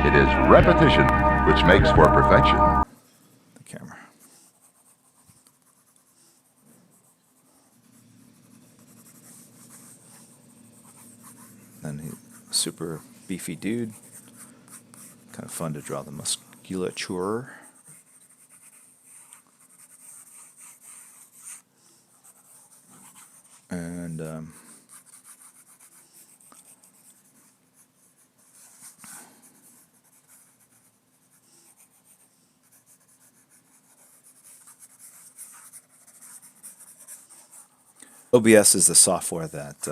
It is repetition which makes for perfection. The camera. And he's a super beefy dude. Kind of fun to draw the musculature. And OBS is the software that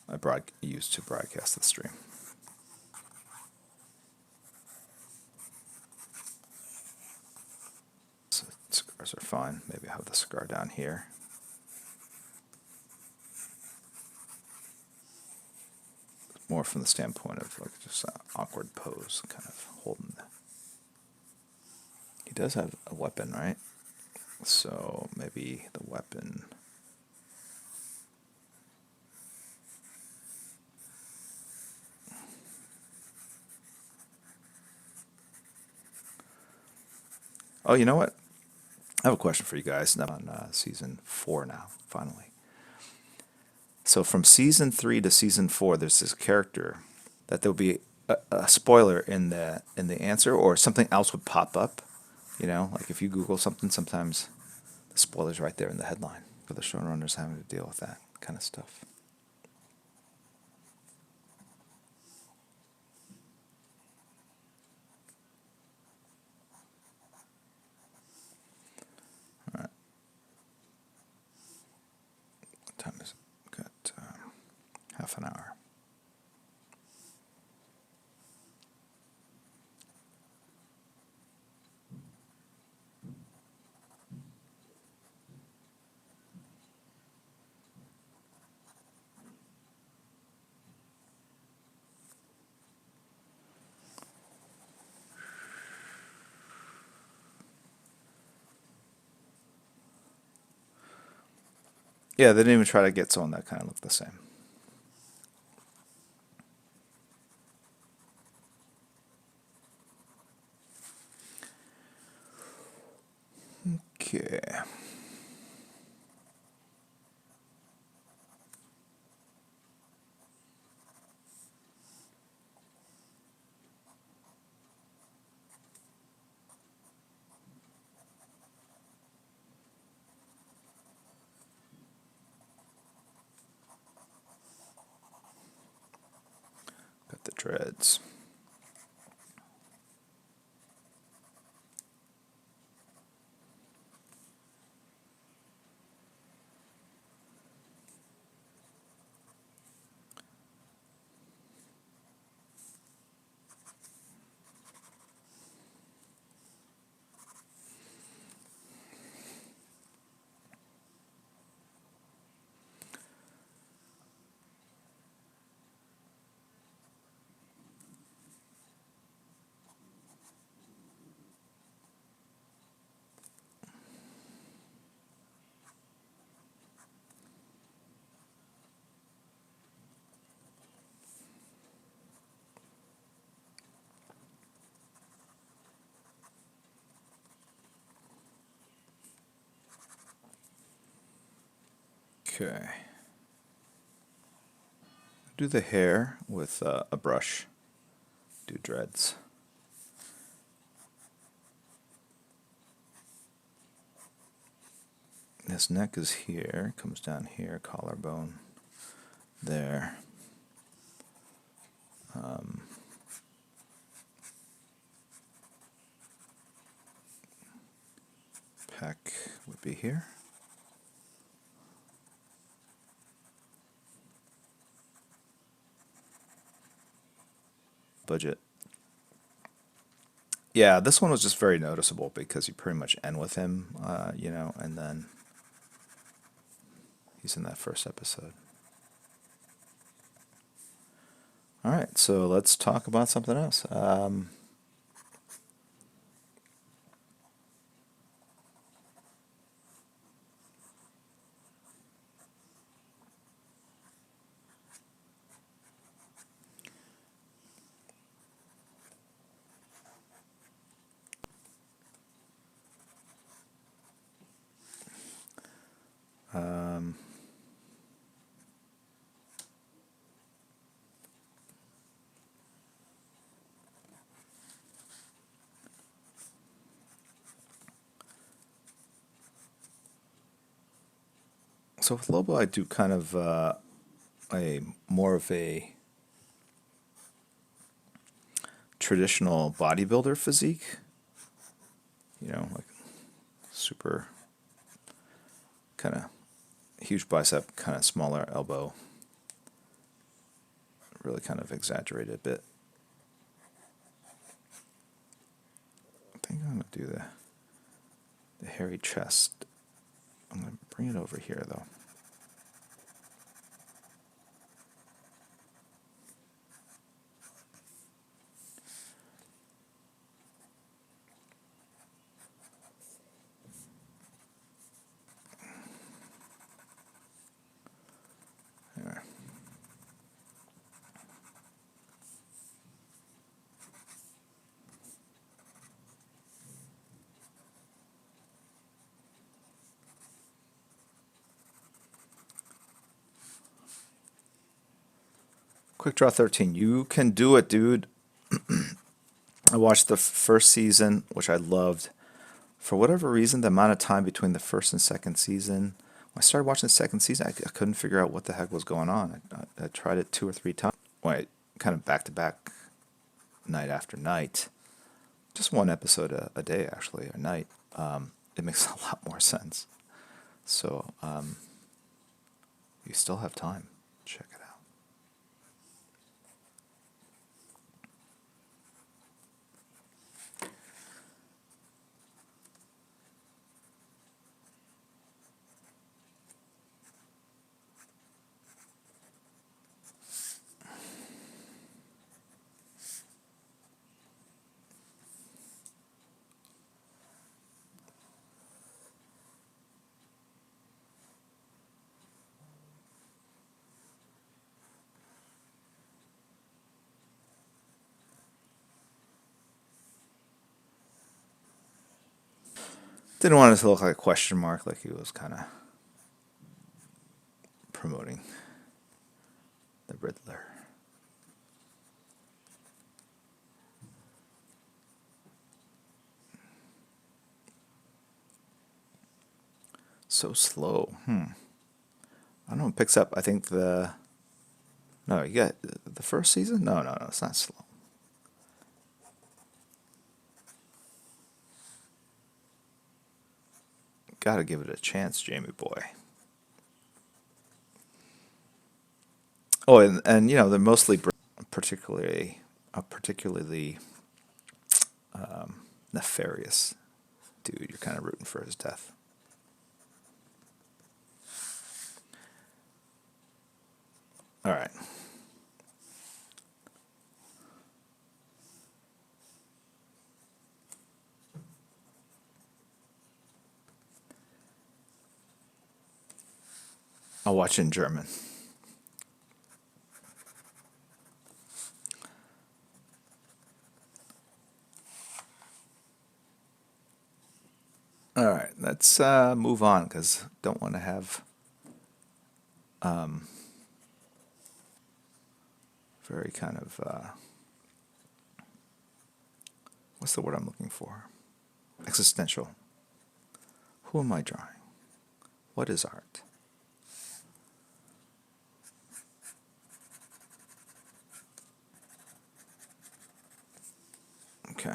I use to broadcast the stream. So cigars are fine. Maybe I have the cigar down here. More from the standpoint of like just an awkward pose, kind of holding the... He does have a weapon, right? So maybe the weapon... Oh, you know what? I have a question for you guys. I'm on season 4 now, finally. So from season 3 to season 4, there's this character that there'll be a spoiler in the answer, or something else would pop up. You know, like if you Google something, sometimes the spoiler's right there in the headline. For the showrunners having to deal with that kind of stuff. All right. What time is it? Got half an hour. Yeah, they didn't even try to get someone that kind of looked the same. Okay. Got the dreads. Okay. Do the hair with a brush. Do dreads. His neck is here, comes down here, collarbone there. Pec would be here. Budget. Yeah, this one was just very noticeable because you pretty much end with him, you know, and then he's in that first episode. All right, so let's talk about something else. So with Lobo, I do kind of a more of a traditional bodybuilder physique. You know, like super kind of huge bicep, kind of smaller elbow. Really kind of exaggerated a bit. I think I'm going to do the hairy chest. I'm going to bring it over here, though. There. Quick Draw 13. You can do it, dude. I watched the first season, which I loved. For whatever reason, the amount of time between the first and second season, when I started watching the second season, I couldn't figure out what the heck was going on. I tried it 2 or 3 times. Wait, kind of back to back, night after night. Just one episode a day, actually, a night. It makes a lot more sense. So, you still have time. Check it out. Didn't want it to look like a question mark, like he was kind of promoting the Riddler. So slow. I don't know. It picks up. I think no, you got the first season. No, it's not slow. Got to give it a chance, Jamie boy. Oh, and you know they're mostly particularly nefarious dude. You're kind of rooting for his death. All right. I'll watch in German. All right, let's move on because don't want to have very kind of what's the word I'm looking for? Existential. Who am I drawing? What is art? Okay.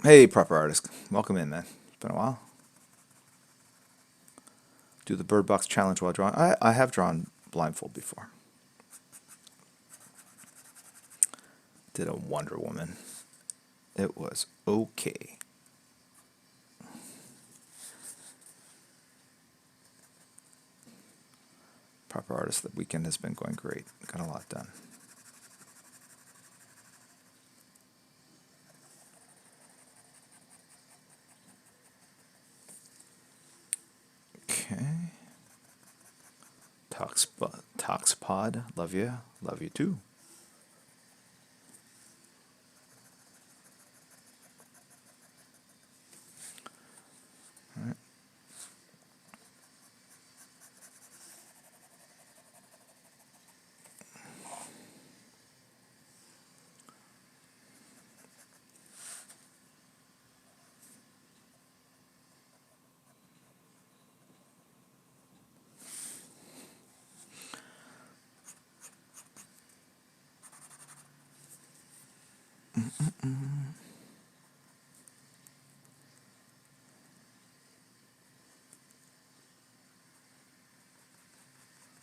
Hey, proper artist. Welcome in, man. It's been a while. Do the bird box challenge while drawing. I have drawn blindfold before. Did a Wonder Woman. It was okay. Proper artist, the weekend has been going great. Got a lot done. Okay. Toxpod, love you. Love you too. All right.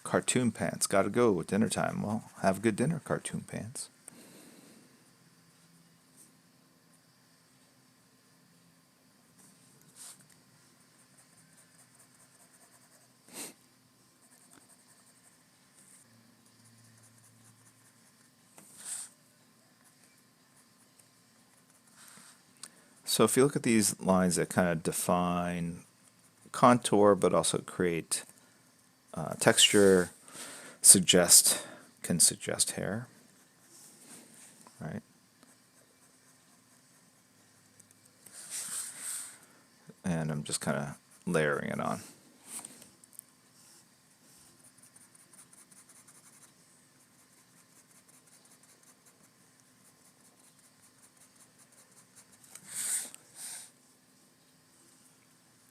Cartoon pants. Gotta go with dinner time. Well, have a good dinner, cartoon pants. So if you look at these lines that kind of define contour, but also create texture, can suggest hair, right? And I'm just kind of layering it on.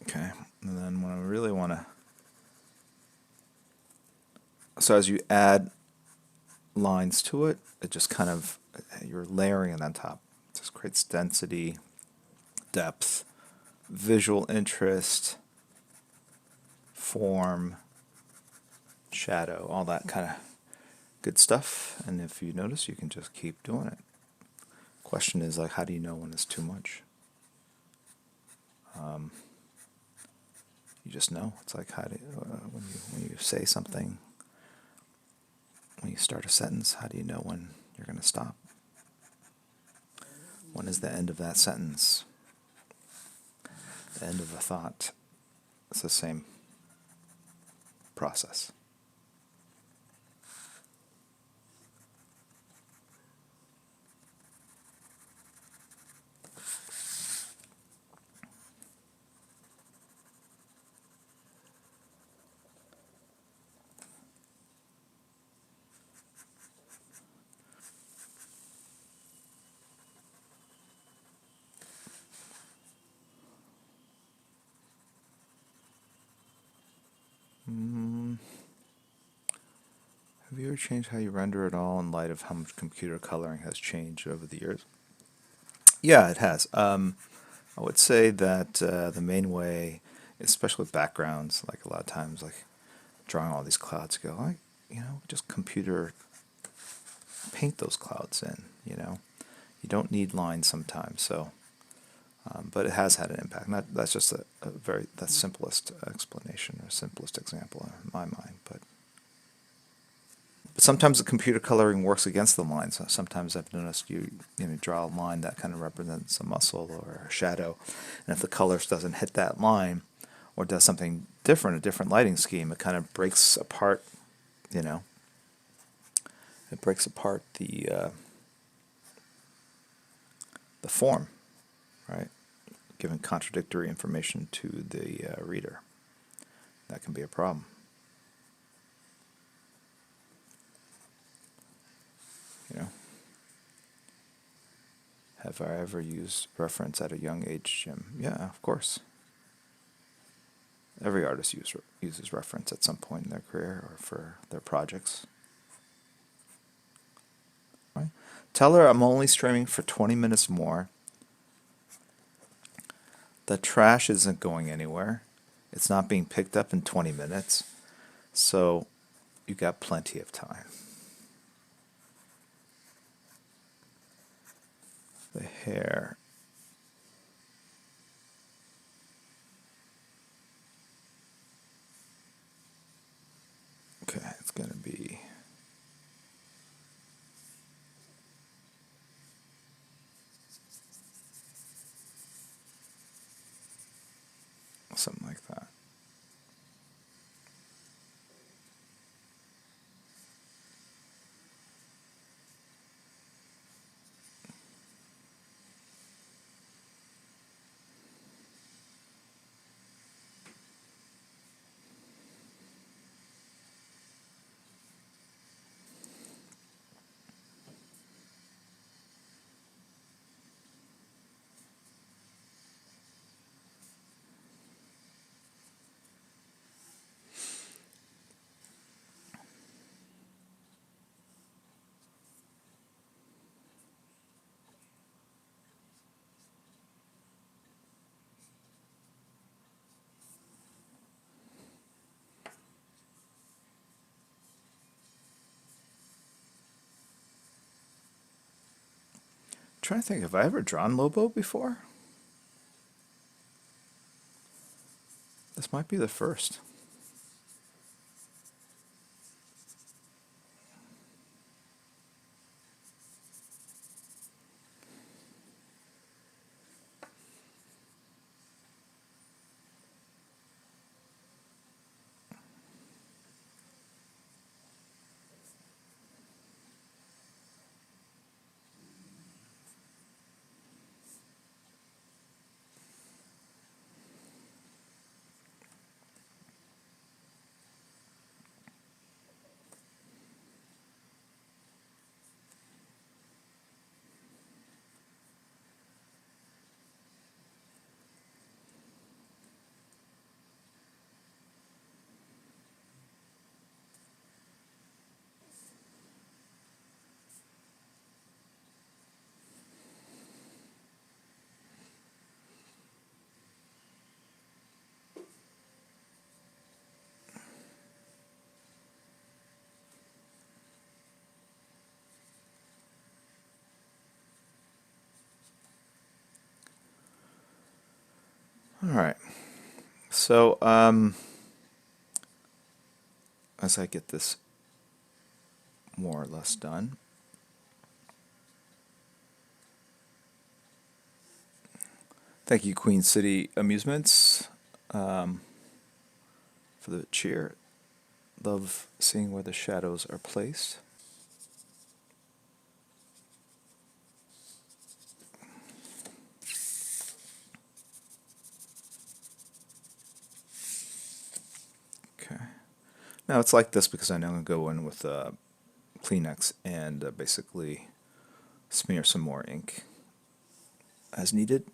Okay, and then when I really want to, so as you add lines to it, it just kind of, you're layering it on top. It just creates density, depth, visual interest, form, shadow, all that kind of good stuff. And if you notice, you can just keep doing it. Question is like, how do you know when it's too much? You just know. It's like how do when you say something, when you start a sentence, how do you know when you're going to stop? When is the end of that sentence? The end of a thought. It's the same process. Have you ever changed how you render at all in light of how much computer coloring has changed over the years? Yeah, it has. I would say that the main way, especially with backgrounds, like a lot of times, like drawing all these clouds, go, like, just computer paint those clouds in. You don't need lines sometimes. So, but it has had an impact. That's just a very the simplest explanation or simplest example in my mind, but. But sometimes the computer coloring works against the line. So sometimes I've noticed you draw a line that kind of represents a muscle or a shadow, and if the colors doesn't hit that line, or does something different, a different lighting scheme, it kind of breaks apart. It breaks apart the form, right? Giving contradictory information to the reader. That can be a problem. Have I ever used reference at a young age, Jim? Yeah, of course. Every artist uses reference at some point in their career or for their projects. Right? Tell her I'm only streaming for 20 minutes more. The trash isn't going anywhere. It's not being picked up in 20 minutes. So you got plenty of time. The hair. Okay, it's going to be something like that. trying to think, have I ever drawn Lobo before? This might be the first. All right. So, as I get this more or less done, thank you, Queen City Amusements, for the cheer. Love seeing where the shadows are placed. Okay. Now it's like this because I know I'm going to go in with Kleenex and basically smear some more ink as needed.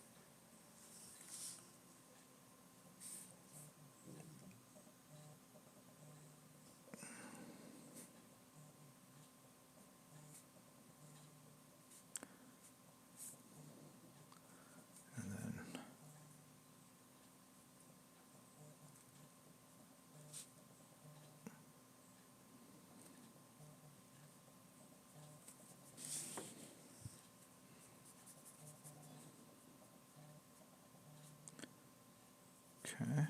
Okay.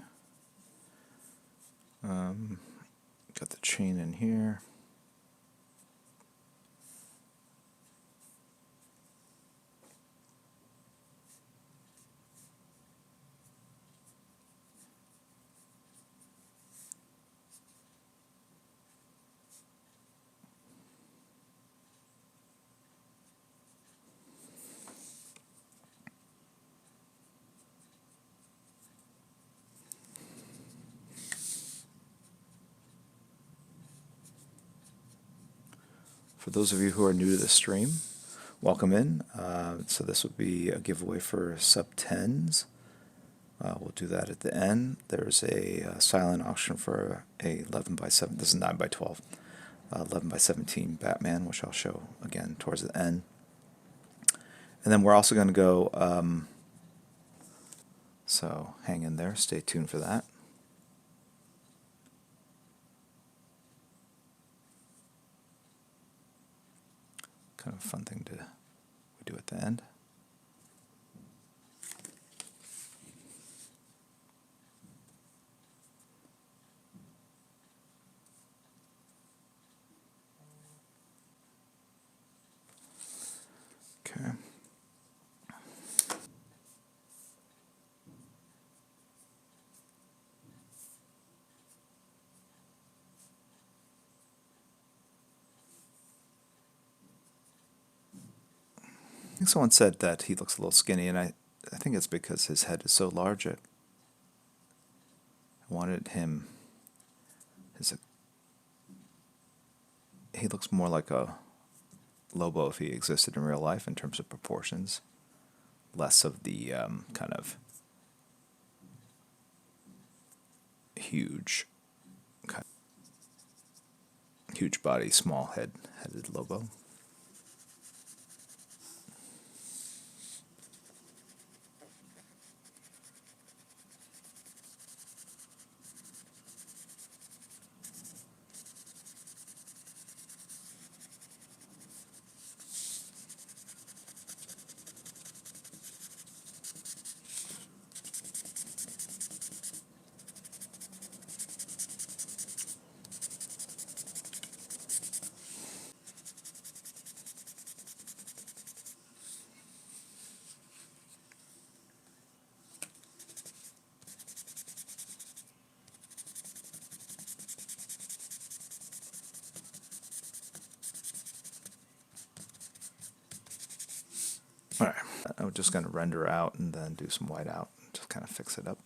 Got the chain in here. For those of you who are new to the stream, welcome in. So this would be a giveaway for sub 10s. We'll do that at the end. There's a silent auction for a 11 by 7. This is 9 by 12. 11 by 17 Batman, which I'll show again towards the end. And then we're also going to go, so hang in there, stay tuned for that. Kind of a fun thing to we do at the end. Okay. I think someone said that he looks a little skinny, and I think it's because his head is so large. I wanted him. He looks more like a Lobo if he existed in real life in terms of proportions. Less of the kind of huge body, small headed Lobo. All right, I'm just going to render out and then do some white out, just kind of fix it up.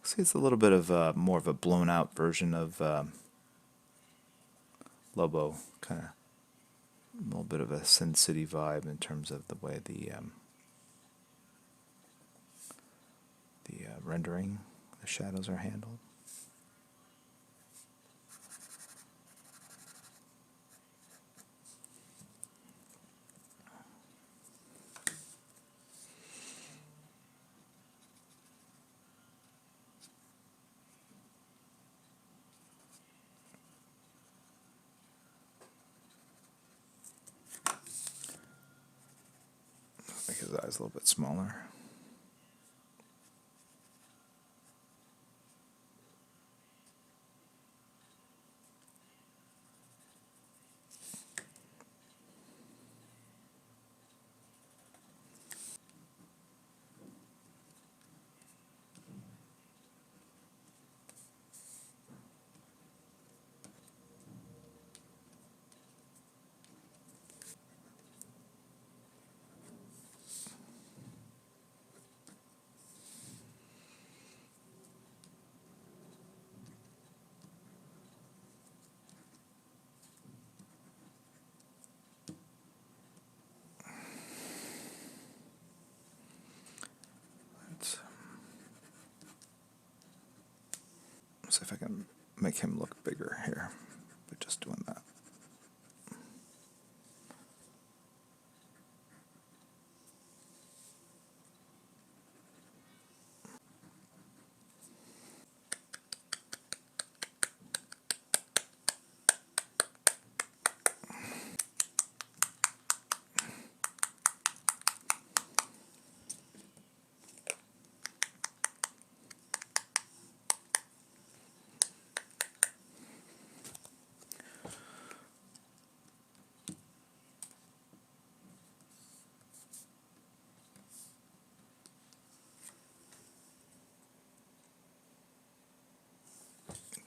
See, it's a little bit of more of a blown out version of Lobo, kind of a little bit of a Sin City vibe in terms of the way the rendering, the shadows are handled. Make his eyes a little bit smaller. Let's see if I can make him look bigger here by just doing that.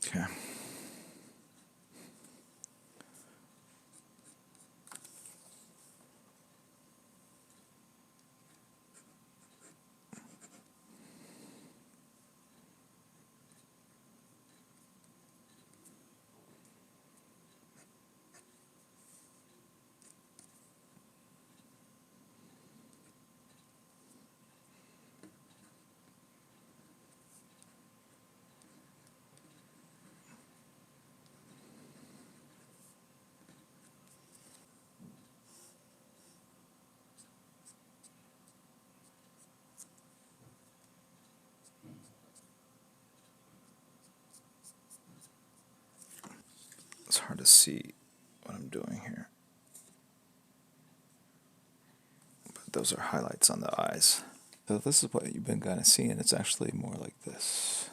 Okay. It's hard to see what I'm doing here. But those are highlights on the eyes. So this is what you've been kind of seeing. It's actually more like this.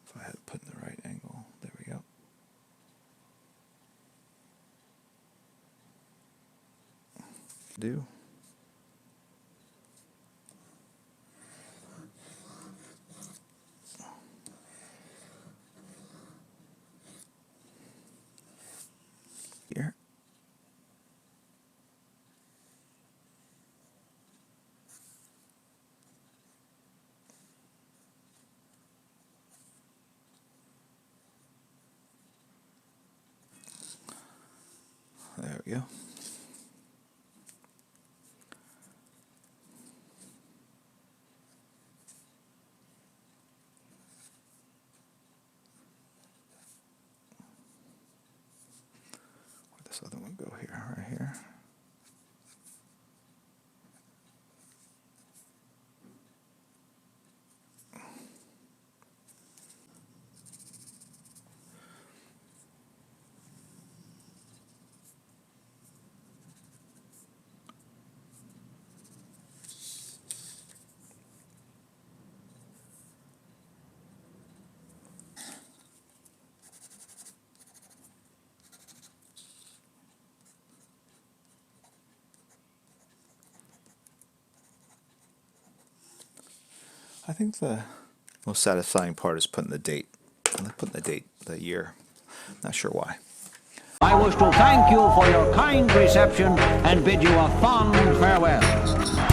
If I had it put in the right angle, there we go. Do. Here. There we go. Where'd this other one go here? Right here. I think the most satisfying part is putting the date. I like putting the date, the year. Not sure why. I wish to thank you for your kind reception and bid you a fond farewell.